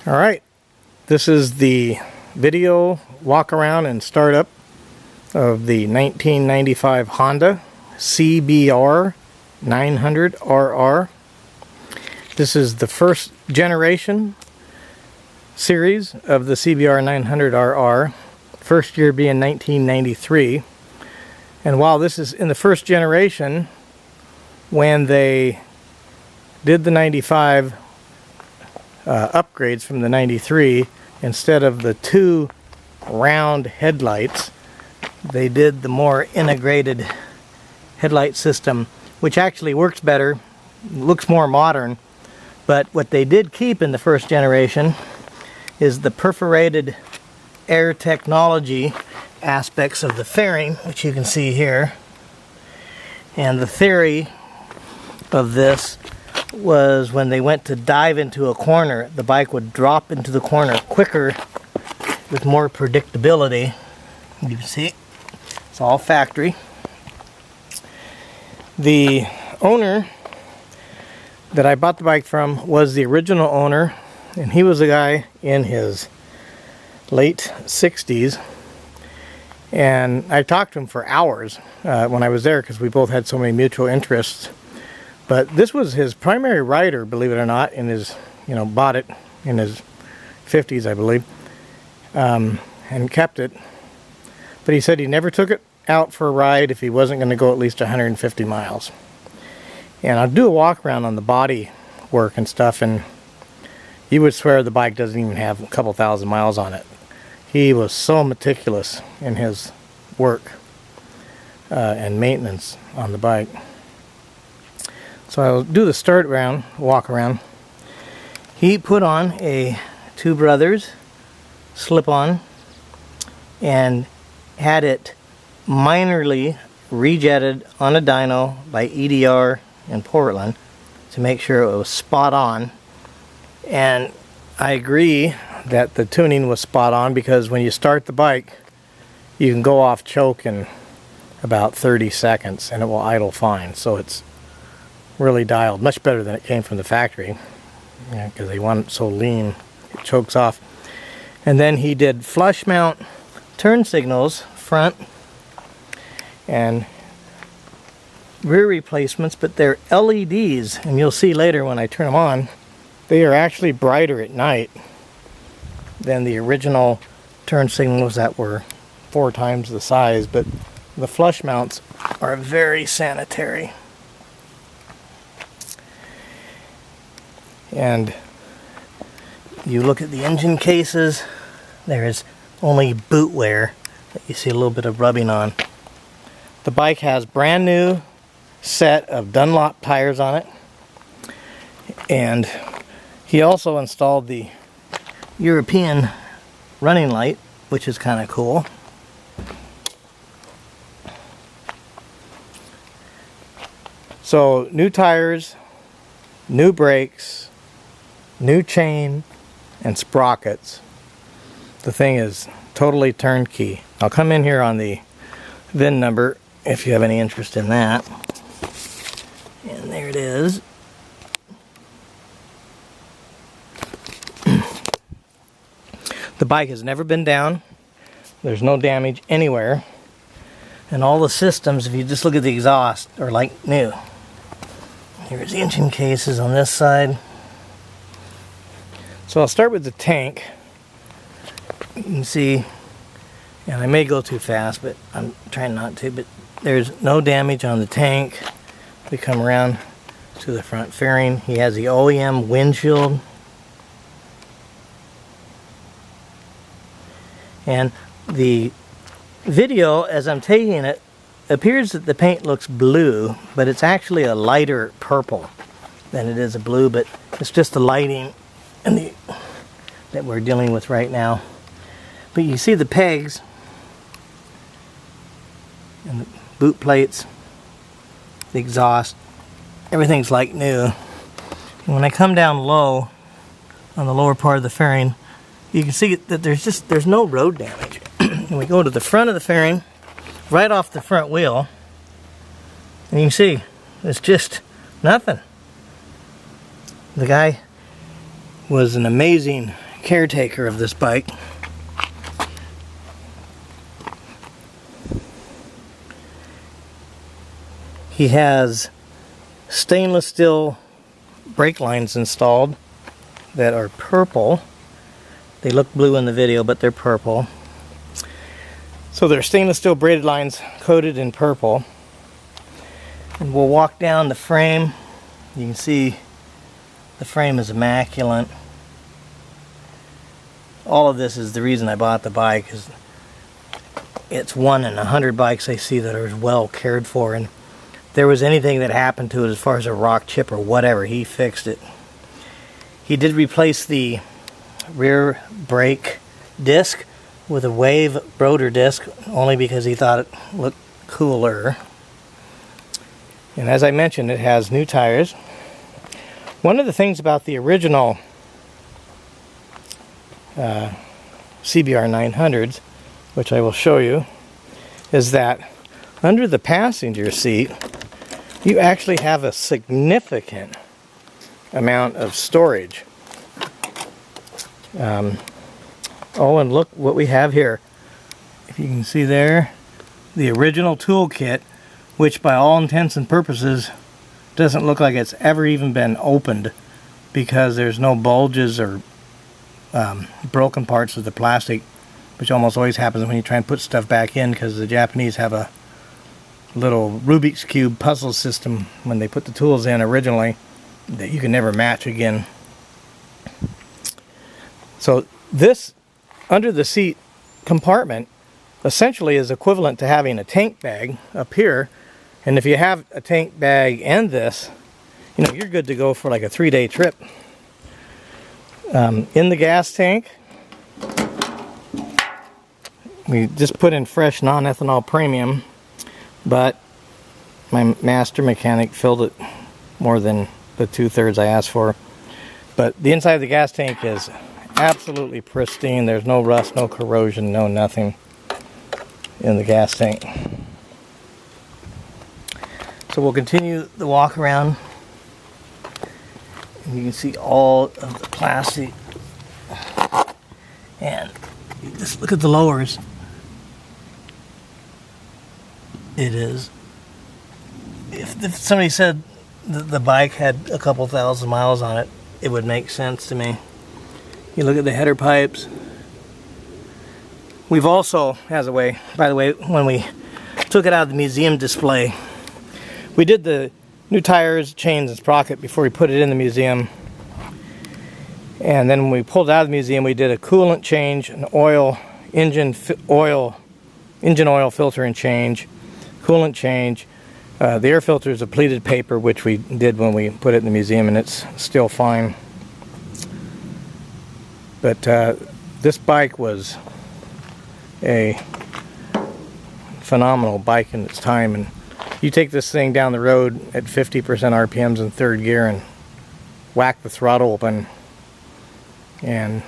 Alright, this is the video walk around and startup of the 1995 Honda CBR 900RR. This is the first generation series of the CBR 900RR, first year being 1993. And while this is in the first generation, when they did the 95 upgrades from the 93, instead of the two round headlights, they did the more integrated headlight system, which actually works better, looks more modern. But what they did keep in the first generation is the perforated air technology aspects of the fairing, which you can see here. And the theory of this was when they went to dive into a corner, the bike would drop into the corner quicker with more predictability. You can see it's all factory. The owner that I bought the bike from was the original owner, and he was a guy in his late 60s, and I talked to him for hours when I was there because we both had so many mutual interests. But this was his primary rider, believe it or not, in his, bought it in his 50s, I believe, and kept it. But he said he never took it out for a ride if he wasn't going to go at least 150 miles. And I'll do a walk around on the body work and stuff, and you would swear the bike doesn't even have a couple thousand miles on it. He was so meticulous in his work and maintenance on the bike. So I'll do the start round, walk around. He put on a Two Brothers slip-on and had it minorly rejetted on a dyno by EDR in Portland to make sure it was spot on. And I agree that the tuning was spot on, because when you start the bike, you can go off choke in about 30 seconds and it will idle fine. So it's really dialed, much better than it came from the factory, because they want it so lean it chokes off. And then he did flush mount turn signals front and rear replacements, but they're LEDs, and you'll see later when I turn them on, they are actually brighter at night than the original turn signals that were 4 times the size. But the flush mounts are very sanitary. And you look at the engine cases, there is only boot wear that you see a little bit of rubbing on. The bike has brand new set of Dunlop tires on it, and he also installed the European running light, which is kind of cool. So new tires, new brakes, new chain, and sprockets. The thing is totally turnkey. I'll come in here on the VIN number if you have any interest in that. And there it is. The bike has never been down. There's no damage anywhere. And all the systems, if you just look at the exhaust, are like new. Here's the engine cases on this side. So I'll start with the tank. You can see, and I may go too fast, but I'm trying not to, but there's no damage on the tank. We come around to the front fairing. He has the OEM windshield. And the video, as I'm taking it, appears that the paint looks blue, but it's actually a lighter purple than it is a blue, but it's just the lighting and that we're dealing with right now. But you see the pegs and the boot plates, the exhaust, everything's like new. And when I come down low on the lower part of the fairing, you can see that there's no road damage. And we go to the front of the fairing, right off the front wheel, and you can see it's just nothing. The guy was an amazing caretaker of this bike. He has stainless steel brake lines installed that are purple. They look blue in the video, but they're purple. So they're stainless steel braided lines coated in purple. And we'll walk down the frame. You can see the frame is immaculate. All of this is the reason I bought the bike, is it's 1 in 100 bikes I see that are well cared for, and if there was anything that happened to it as far as a rock chip or whatever, he fixed it. He did replace the rear brake disc with a wave rotor disc, only because he thought it looked cooler. And as I mentioned, it has new tires. One of the things about the original CBR 900s, which I will show you, is that under the passenger seat you actually have a significant amount of storage. Oh, and look what we have here. If you can see there, the original toolkit, which by all intents and purposes doesn't look like it's ever even been opened, because there's no bulges or broken parts of the plastic, which almost always happens when you try and put stuff back in, because the Japanese have a little Rubik's Cube puzzle system when they put the tools in originally that you can never match again. So this under the seat compartment essentially is equivalent to having a tank bag up here, and if you have a tank bag and this, you know, you're good to go for like a 3-day trip. In the gas tank, we just put in fresh non-ethanol premium, but my master mechanic filled it more than the 2/3 I asked for. But the inside of the gas tank is absolutely pristine. There's no rust, no corrosion, no nothing in the gas tank. So we'll continue the walk around, and you can see all of the plastic. And just look at the lowers. It is, if somebody said that the bike had a couple thousand miles on it, it would make sense to me. You look at the header pipes. We've also, by the way, when we took it out of the museum display, we did the new tires, chains, and sprocket before we put it in the museum. And then when we pulled it out of the museum, we did a coolant change, an engine oil filter and change, coolant change. The air filter is a pleated paper, which we did when we put it in the museum, and it's still fine. But this bike was a phenomenal bike in its time, and you take this thing down the road at 50% RPMs in 3rd gear and whack the throttle open, and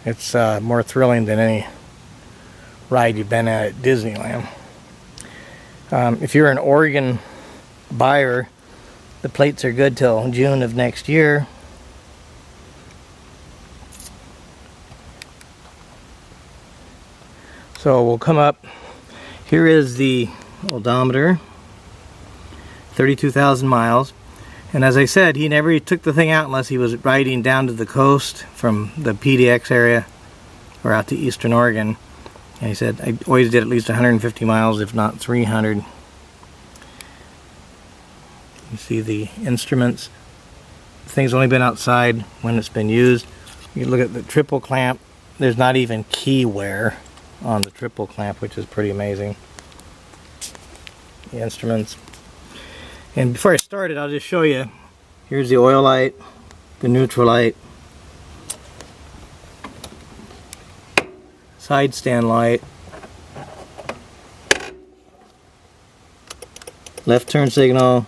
it's more thrilling than any ride you've been at Disneyland. If you're an Oregon buyer, the plates are good till June of next year. So we'll come up. Here is the odometer, 32,000 miles. And as I said, he never took the thing out unless he was riding down to the coast from the PDX area or out to Eastern Oregon. And he said, I always did at least 150 miles, if not 300. You see the instruments. The thing's only been outside when it's been used. You look at the triple clamp. There's not even key wear on the triple clamp, which is pretty amazing. The instruments. And before I start it, I'll just show you. Here's the oil light, the neutral light, side stand light, left turn signal,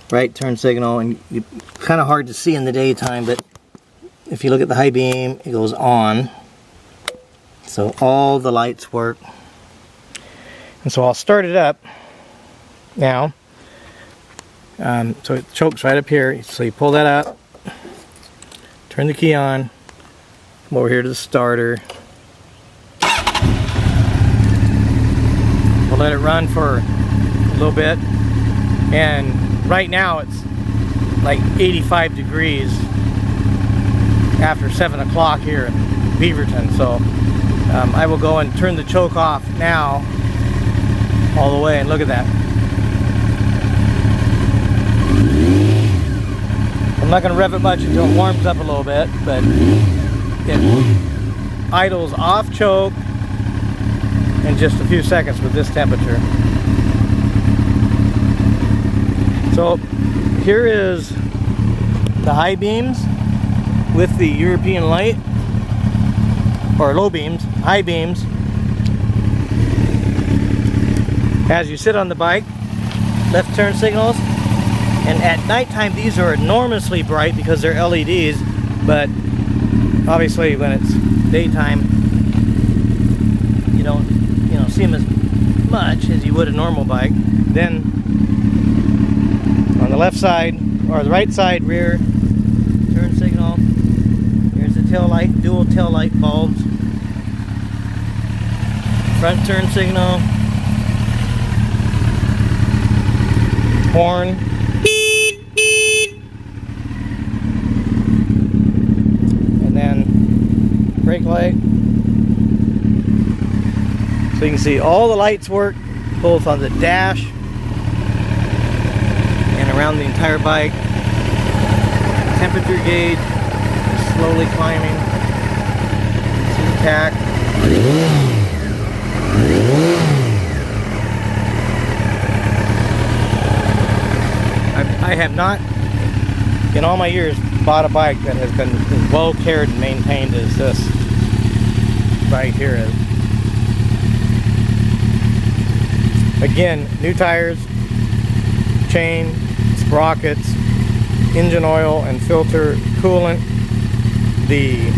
right turn signal, and it's kind of hard to see in the daytime, but if you look at the high beam, it goes on. So all the lights work. And so I'll start it up now. So it chokes right up here. So you pull that up, turn the key on, Come over here to the starter. We'll let it run for a little bit. And right now it's like 85 degrees after 7 o'clock here in Beaverton. So I will go and turn the choke off now all the way, and look at that. I'm not going to rev it much until it warms up a little bit, but it idles off choke in just a few seconds with this temperature. So here is the high beams with the European light, or low beams, high beams. As you sit on the bike, left turn signals. And at nighttime, these are enormously bright because they're LEDs, but obviously when it's daytime, you don't see them as much as you would a normal bike. Then on the left side, or the right side, rear turn signal. Here's the tail light, dual tail light bulbs. Front turn signal. Horn. Brake light. So you can see all the lights work both on the dash and around the entire bike. Temperature gauge is slowly climbing. See the tack. I have not, in all my years, bought a bike that has been as well cared and maintained as this right here is. Again, new tires, chain, sprockets, engine oil and filter coolant. The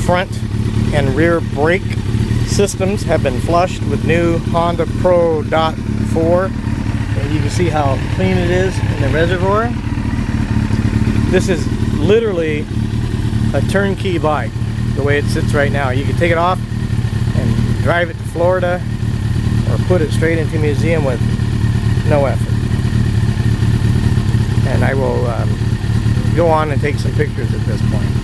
front and rear brake systems have been flushed with new Honda Pro Dot 4, and you can see how clean it is in the reservoir. This is literally a turnkey bike the way it sits right now. You can take it off and drive it to Florida or put it straight into a museum with no effort. And I will go on and take some pictures at this point.